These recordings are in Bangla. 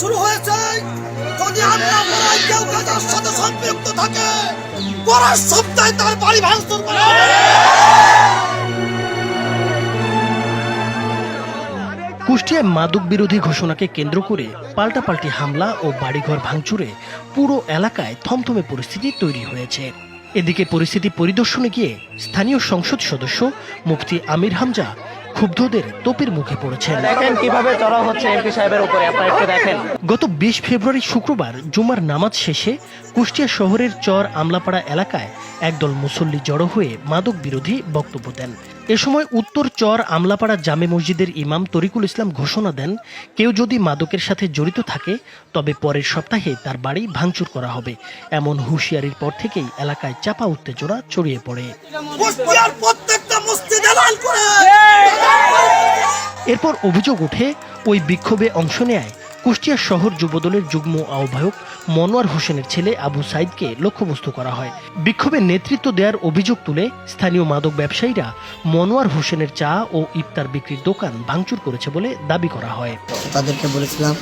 শুরু হয়েছে। যদি আমরা কেউ কাজের সাথে সম্পৃক্ত থাকে, পরের সপ্তাহে তার বাড়ি ভাঙচুর করা হবে। কুষ্টিয়ায় মাদক বিরোধী ঘোষণাকে কেন্দ্র করে পাল্টাপাল্টি হামলা ও বাড়িঘর ভাঙচুরে পুরো এলাকায় থমথমে পরিস্থিতি তৈরি হয়েছে। এদিকে পরিস্থিতি পরিদর্শনে গিয়ে স্থানীয় সংসদ সদস্য মুফতি আমির হামজা ক্ষুব্ধদের তোপের মুখে পড়েছেন। দেখেন কিভাবে চড়াও হচ্ছে এমপি সাহেবের উপরে, আপনারা একটু দেখেন। গত 20 ফেব্রুয়ারি শুক্রবার জুমার নামাজ শেষে কুষ্টিয়া শহরের চর আমলাপাড়া এলাকায় একদল মুসল্লি জড়ো হয়ে মাদক বিরোধী বক্তব্য দেন। এ সময় উত্তর চর আমলাপাড়া জামে মসজিদের ইমাম তরিকুল ইসলাম ঘোষণা দেন, কেউ যদি মাদকের সাথে জড়িত থাকে তবে পরের সপ্তাহে তার বাড়ি ভাঙচুর করা হবে। এমন হুঁশিয়ারির পর থেকেই এলাকায় চাপা উত্তেজনা ছড়িয়ে পড়ে। এরপর অভিযোগ ওঠে, ওই বিক্ষোভে অংশ নেয় কুষ্টিয়া শহর যুবদলের যুগ্ম আহ্বায়ক মনোয়ার হোসেনের ছেলে আবু সাইদকে লক্ষ্যবস্তু করা হয়। বিক্ষোভে নেতৃত্ব দেওয়ার অভিযোগ তুলে স্থানীয় মাদক ব্যবসায়ীরা মনোয়ার হোসেনের চা ও ইফতার বিক্রির দোকান ভাঙচুর করেছে বলে দাবি করা হয়। তাদেরকে বলেছিলাম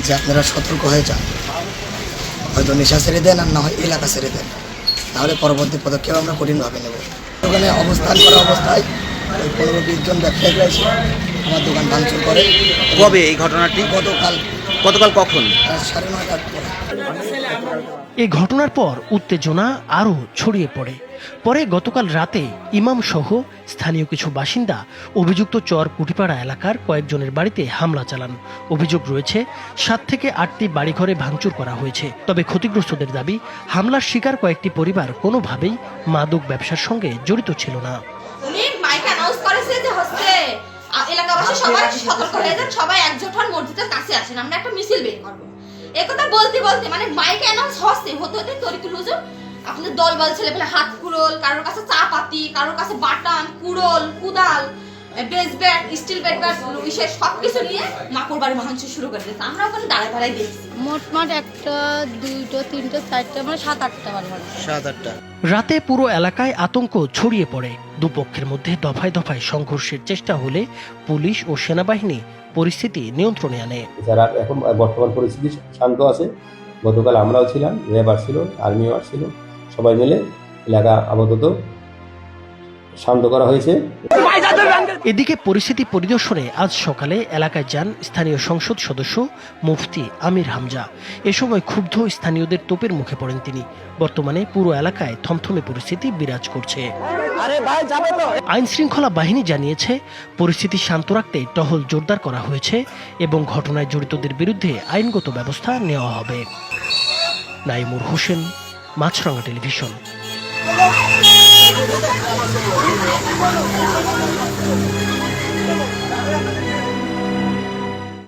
যে আপনারা সতর্ক হয়ে যান, হয়তো নেশা ছেড়ে দেন আর না হয় এলাকা ছেড়ে দেন, তাহলে পরবর্তী পদক্ষেপ আমরা কঠিনভাবে নেব। ওখানে অবস্থান করা অবস্থায় ওই 15-20 জন ব্যবসায়ীরা এসে আমার দোকান ভাঙচুর করে। কবে এই ঘটনাটি? গতকাল কখন? 9:30টার পরে। এই ঘটনার পর উত্তেজনা আরও ছড়িয়ে পড়ে। পরে গতকাল রাতে ইমাম সহ স্থানীয় কিছু বাসিন্দা অভিযুক্ত চর কুটিপাড়া এলাকার কয়েকজনের বাড়িতে হামলা চালান। অভিযোগ রয়েছে 7 থেকে 8টি বাড়িঘরে ভাঙচুর করা হয়েছে। তবে ক্ষতিগ্রস্তদের দাবি, হামলার শিকার কয়েকটি পরিবার কোনোভাবেই মাদক ব্যবসার সঙ্গে জড়িত ছিল না। উনি মাইক অ্যানাউন্স করেছে যে হচ্ছে এলাকাবাসী সবাই সতর্ক হয়ে যান, সবাই একজোট হন, মসজিদের কাছে আসেন, আমরা একটা মিছিল বের করবো। একথা বলতে বলতে মানে মাইক অ্যানাউন্স হতে তরিকুল হুজুর আপনাদের দলবল ছেলেপেলে হাত কুড়োল, কারোর কাছে চা পাতি, কারোর কাছে বাটাম, কুড়োল, কুদাল, বেস ব্যাট, স্টিল ব্যাট, বিশেষ সবকিছু নিয়ে মাকুর বাড়ি ভাঙচুর শুরু করে দিয়েছে। আমরা ওখানে দাঁড়ায় দাঁড়ায় দেখছি। মোটমাট 1টা 2টা 3টা 4টা মানে 7-8টা বাড়ি। 7-8টা। রাতে পুরো এলাকায় আতঙ্ক ছড়িয়ে পড়ে। দুপক্ষের মধ্যে দফায় দফায় সংঘর্ষের চেষ্টা হলে পুলিশ ও সেনাবাহিনী পরিস্থিতি নিয়ন্ত্রণে আনে। যারা এখন বর্তমান পরিস্থিতি শান্ত আছে। গতকাল আমরাও ছিলাম, র্যাব আসছিল, আর্মিও আসছিল, সবাই মিলে এলাকা আপাতত শান্ত করা হয়েছে। এদিকে পরিস্থিতি পরিদর্শনে আজ সকালে এলাকায় যান স্থানীয় সংসদ সদস্য মুফতি আমির হামজা। এ সময় ক্ষুব্ধ স্থানীয়দের তোপের মুখে পড়েন তিনি। বর্তমানে পুরো এলাকায় থমথমে পরিস্থিতি বিরাজ করছে। আইন শৃঙ্খলা বাহিনী জানিয়েছে, পরিস্থিতি শান্ত রাখতে টহল জোরদার করা হয়েছে এবং ঘটনায় জড়িতদের বিরুদ্ধে আইনগত ব্যবস্থা নেওয়া হবে। নাইমুর হোসেন, মাছরাঙা টেলিভিশন।